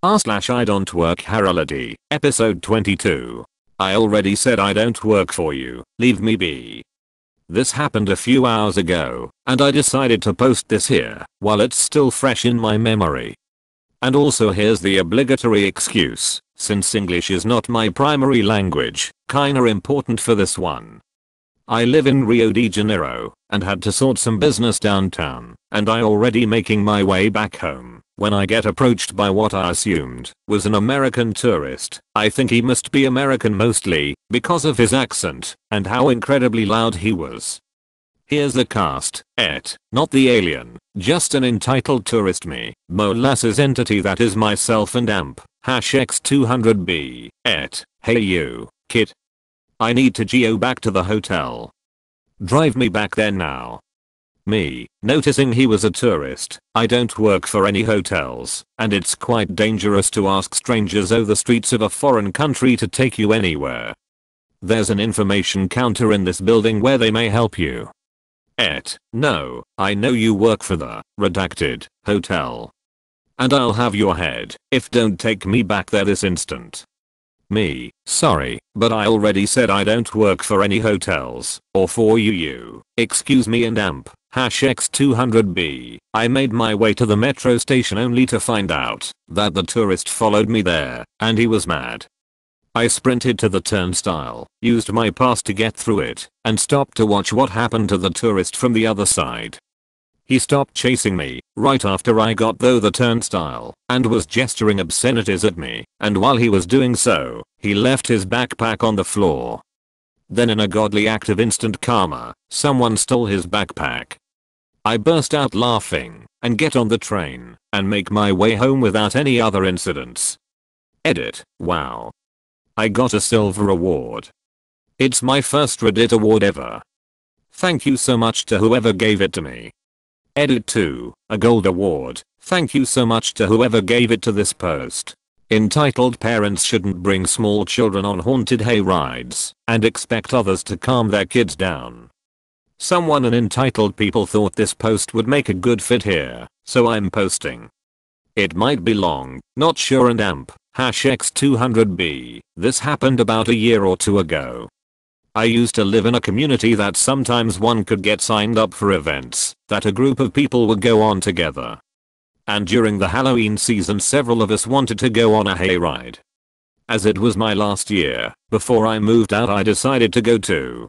r/IDontWorkHereLady, episode 22. I already said I don't work for you, leave me be. This happened a few hours ago, and I decided to post this here while it's still fresh in my memory. And also here's the obligatory excuse, since English is not my primary language, kinda important for this one. I live in Rio de Janeiro, and had to sort some business downtown, and I already making my way back home, when I get approached by what I assumed was an American tourist. I think he must be American mostly, because of his accent, and how incredibly loud he was. Here's the cast, not the alien, just an entitled tourist me, molasses entity that is myself and amp, #X200B, hey you, kid. I need to geo back to the hotel. Drive me back there now. Me, noticing he was a tourist. I don't work for any hotels, and it's quite dangerous to ask strangers over the streets of a foreign country to take you anywhere. There's an information counter in this building where they may help you. No, I know you work for the, redacted, hotel. And I'll have your head, if don't take me back there this instant. Me, sorry, but I already said I don't work for any hotels, or for you. Excuse me and amp, #X200B. I made my way to the metro station only to find out that the tourist followed me there, and he was mad. I sprinted to the turnstile, used my pass to get through it, and stopped to watch what happened to the tourist from the other side. He stopped chasing me right after I got through the turnstile and was gesturing obscenities at me, and while he was doing so, he left his backpack on the floor. Then in a godly act of instant karma, someone stole his backpack. I burst out laughing and get on the train and make my way home without any other incidents. Wow. I got a silver award. It's my first Reddit award ever. Thank you so much to whoever gave it to me. 2. A gold award. Thank you so much to whoever gave it to this post. Entitled Parents Shouldn't Bring Small Children on Haunted Hay Rides and Expect Others to Calm Their Kids Down. Someone and entitled people thought this post would make a good fit here, so I'm posting. It might be long, not sure and amp, #X200B. This happened about a year or two ago. I used to live in a community that sometimes one could get signed up for events that a group of people would go on together. And during the Halloween season several of us wanted to go on a hayride. As it was my last year, before I moved out I decided to go too.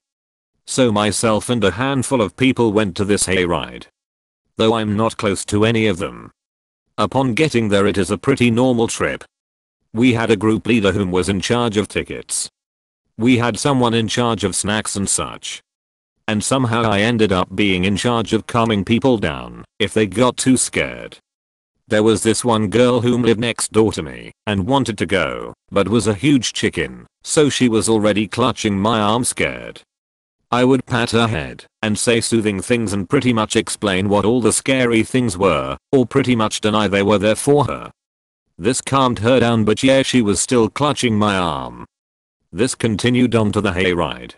So myself and a handful of people went to this hayride. Though I'm not close to any of them. Upon getting there it is a pretty normal trip. We had a group leader whom was in charge of tickets. We had someone in charge of snacks and such. And somehow I ended up being in charge of calming people down if they got too scared. There was this one girl whom lived next door to me and wanted to go, but was a huge chicken, so she was already clutching my arm scared. I would pat her head and say soothing things and pretty much explain what all the scary things were, or pretty much deny they were there for her. This calmed her down, but yeah, she was still clutching my arm. This continued on to the hayride.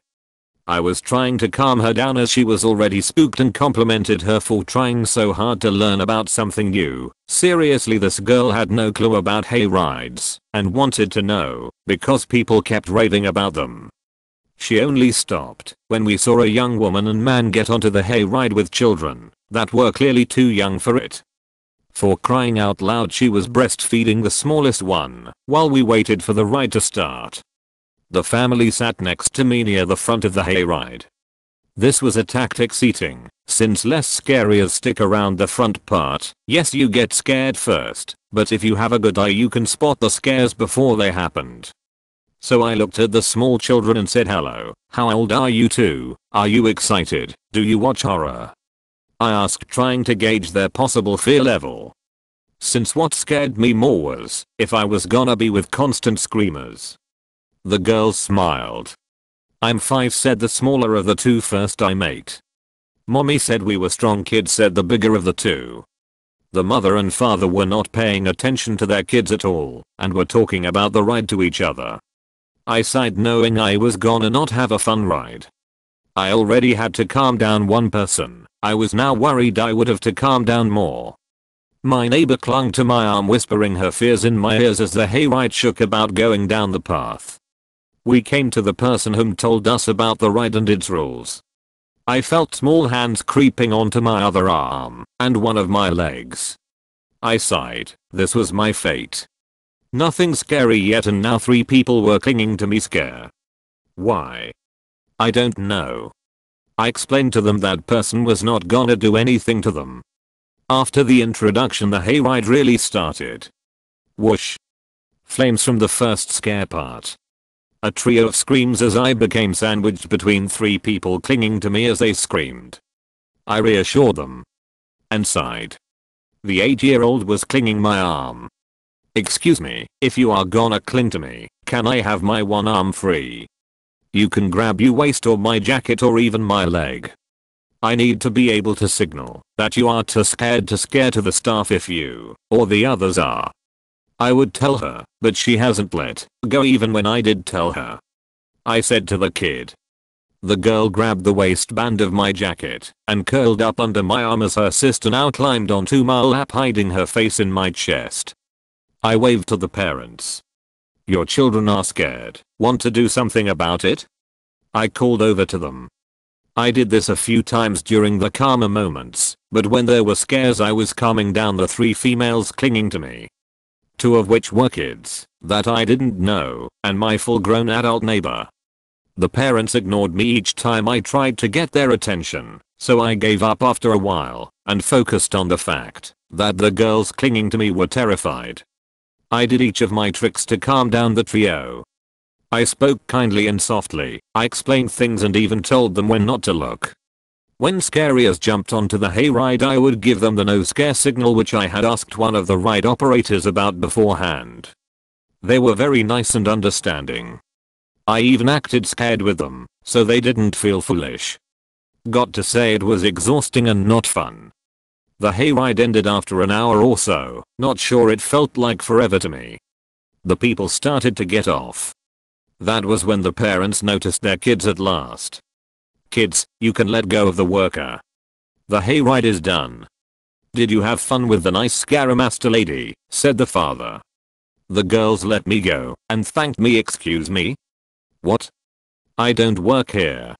I was trying to calm her down as she was already spooked and complimented her for trying so hard to learn about something new. Seriously, this girl had no clue about hayrides and wanted to know because people kept raving about them. She only stopped when we saw a young woman and man get onto the hayride with children that were clearly too young for it. For crying out loud, she was breastfeeding the smallest one while we waited for the ride to start. The family sat next to me near the front of the hayride. This was a tactic seating, since less scariers stick around the front part. Yes, you get scared first, but if you have a good eye you can spot the scares before they happened. So I looked at the small children and said, hello, how old are you two? Are you excited? Do you watch horror? I asked, trying to gauge their possible fear level. Since what scared me more was if I was gonna be with constant screamers. The girls smiled. I'm 5, said the smaller of the two. First I mate. Mommy said we were strong kids, said the bigger of the two. The mother and father were not paying attention to their kids at all and were talking about the ride to each other. I sighed, knowing I was gonna not have a fun ride. I already had to calm down one person. I was now worried I would have to calm down more. My neighbor clung to my arm whispering her fears in my ears as the hayride shook about going down the path. We came to the person whom told us about the ride and its rules. I felt small hands creeping onto my other arm and one of my legs. I sighed. This was my fate. Nothing scary yet, and now 3 people were clinging to me. Scare. Why? I don't know. I explained to them that person was not gonna do anything to them. After the introduction, the hayride really started. Whoosh. Flames from the first scare part. A trio of screams as I became sandwiched between 3 people clinging to me as they screamed. I reassured them and sighed. The 8-year-old was clinging my arm. Excuse me, if you are gonna cling to me, can I have my one arm free? You can grab your waist or my jacket or even my leg. I need to be able to signal that you are too scared to scare to the staff if you or the others are. I would tell her, but she hasn't let go even when I did tell her. I said to the kid. The girl grabbed the waistband of my jacket and curled up under my arm as her sister now climbed onto my lap, hiding her face in my chest. I waved to the parents. Your children are scared. Want to do something about it? I called over to them. I did this a few times during the calmer moments, but when there were scares I was calming down the 3 females clinging to me. 2 of which were kids that I didn't know and my full-grown adult neighbor. The parents ignored me each time I tried to get their attention, so I gave up after a while and focused on the fact that the girls clinging to me were terrified. I did each of my tricks to calm down the trio. I spoke kindly and softly, I explained things and even told them when not to look. When scariers jumped onto the hayride I would give them the no scare signal, which I had asked one of the ride operators about beforehand. They were very nice and understanding. I even acted scared with them, so they didn't feel foolish. Got to say, it was exhausting and not fun. The hayride ended after an hour or so, not sure, it felt like forever to me. The people started to get off. That was when the parents noticed their kids at last. Kids, you can let go of the worker. The hayride is done. Did you have fun with the nice Scaramaster lady? Said the father. The girls let me go and thanked me. Excuse me? What? I don't work here.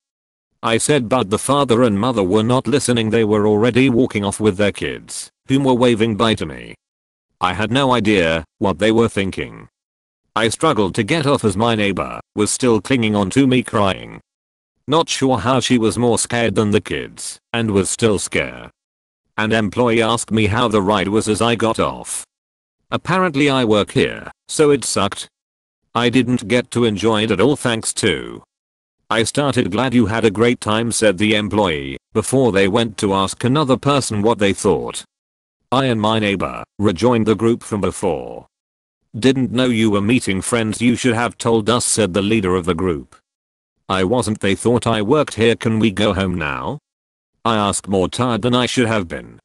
I said, but the father and mother were not listening. They were already walking off with their kids, whom were waving bye to me. I had no idea what they were thinking. I struggled to get off as my neighbor was still clinging on to me, crying. Not sure how she was more scared than the kids and was still scared. An employee asked me how the ride was as I got off. Apparently I work here, so it sucked. I didn't get to enjoy it at all, thanks to. I started. Glad you had a great time, said the employee, before they went to ask another person what they thought. I and my neighbor rejoined the group from before. Didn't know you were meeting friends. You should have told us, said the leader of the group. I wasn't. They thought I worked here. Can we go home now? I asked, more tired than I should have been.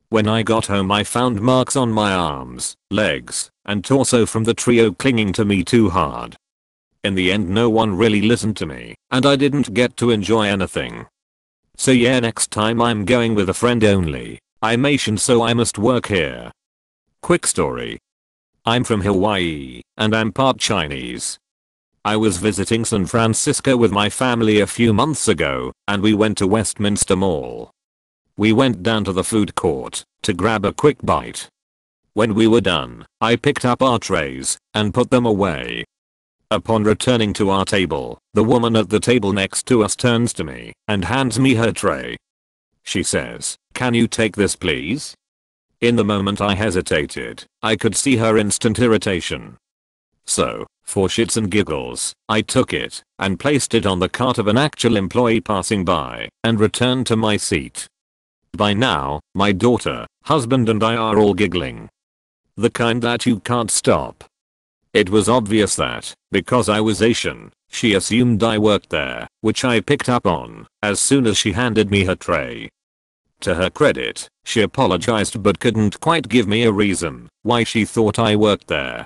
When I got home I found marks on my arms, legs, and torso from the trio clinging to me too hard. In the end no one really listened to me, and I didn't get to enjoy anything. So yeah, next time I'm going with a friend only. I'm Asian, so I must work here. Quick story. I'm from Hawaii, and I'm part Chinese. I was visiting San Francisco with my family a few months ago, and we went to Westminster Mall. We went down to the food court to grab a quick bite. When we were done, I picked up our trays and put them away. Upon returning to our table, the woman at the table next to us turns to me and hands me her tray. She says, "Can you take this please?" In the moment I hesitated, I could see her instant irritation. So, for shits and giggles, I took it and placed it on the cart of an actual employee passing by and returned to my seat. By now, my daughter, husband and I are all giggling. The kind that you can't stop. It was obvious that, because I was Asian, she assumed I worked there, which I picked up on as soon as she handed me her tray. To her credit, she apologized but couldn't quite give me a reason why she thought I worked there.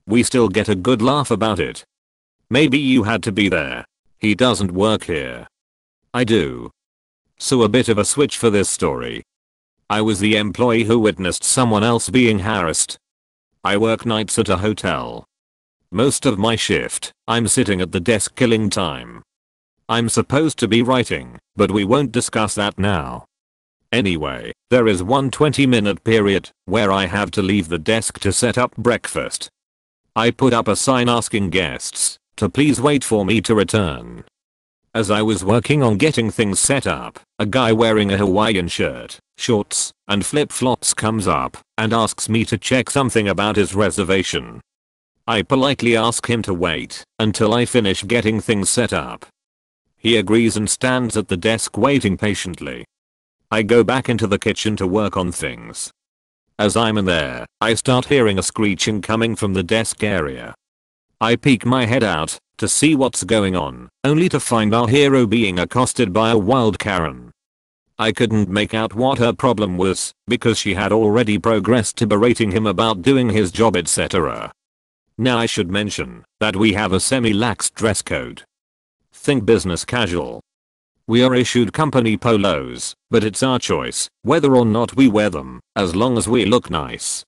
We still get a good laugh about it. Maybe you had to be there. He doesn't work here. I do. So a bit of a switch for this story. I was the employee who witnessed someone else being harassed. I work nights at a hotel. Most of my shift, I'm sitting at the desk killing time. I'm supposed to be writing, but we won't discuss that now. Anyway, there is one 20-minute period where I have to leave the desk to set up breakfast. I put up a sign asking guests to please wait for me to return. As I was working on getting things set up, a guy wearing a Hawaiian shirt, shorts, and flip-flops comes up and asks me to check something about his reservation. I politely ask him to wait until I finish getting things set up. He agrees and stands at the desk waiting patiently. I go back into the kitchen to work on things. As I'm in there, I start hearing a screeching coming from the desk area. I peek my head out to see what's going on, only to find our hero being accosted by a wild Karen. I couldn't make out what her problem was because she had already progressed to berating him about doing his job, etc. Now I should mention that we have a semi-lax dress code. Think business casual. We are issued company polos, but it's our choice whether or not we wear them, as long as we look nice.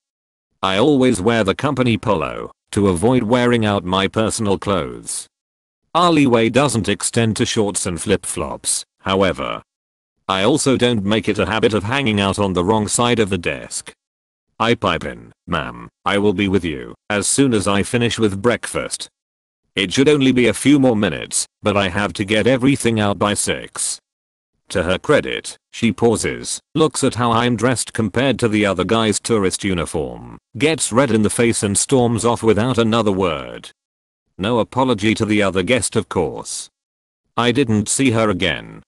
I always wear the company polo to avoid wearing out my personal clothes. Our leeway doesn't extend to shorts and flip-flops, however. I also don't make it a habit of hanging out on the wrong side of the desk. I pipe in, "Ma'am, I will be with you as soon as I finish with breakfast." It should only be a few more minutes, but I have to get everything out by 6. To her credit, she pauses, looks at how I'm dressed compared to the other guy's tourist uniform, gets red in the face and storms off without another word. No apology to the other guest, of course. I didn't see her again.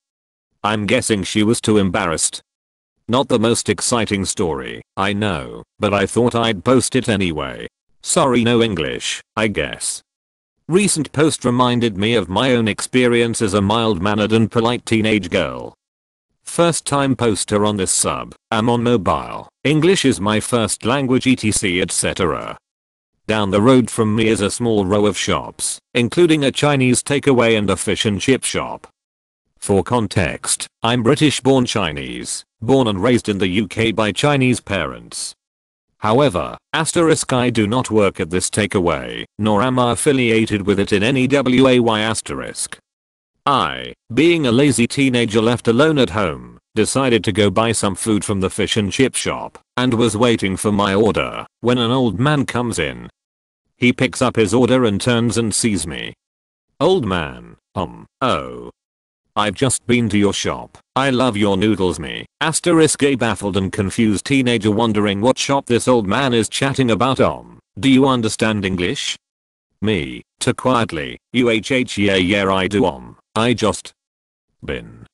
I'm guessing she was too embarrassed. Not the most exciting story, I know, but I thought I'd post it anyway. Sorry, no English, I guess. Recent post reminded me of my own experience as a mild-mannered and polite teenage girl. First time poster on this sub, I'm on mobile, English is my first language etc etc. Down the road from me is a small row of shops, including a Chinese takeaway and a fish and chip shop. For context, I'm British born Chinese, born and raised in the UK by Chinese parents. However, I do not work at this takeaway, nor am I affiliated with it in any way. I, being a lazy teenager left alone at home, decided to go buy some food from the fish and chip shop, and was waiting for my order, when an old man comes in. He picks up his order and turns and sees me. "Old man, oh. I've just been to your shop. I love your noodles." Me, a baffled and confused teenager wondering what shop this old man is chatting about. Do you understand English? Me, to quietly, yeah I do. I just been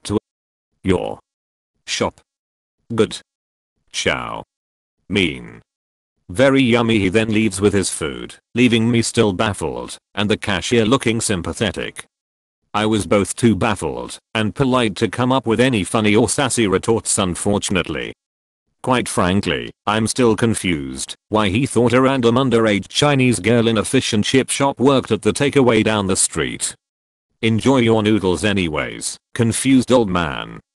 to your shop. Good. Ciao. Mean. Very yummy. He then leaves with his food, leaving me still baffled, and the cashier looking sympathetic. I was both too baffled and polite to come up with any funny or sassy retorts, unfortunately. Quite frankly, I'm still confused why he thought a random underage Chinese girl in a fish and chip shop worked at the takeaway down the street. Enjoy your noodles anyways, confused old man.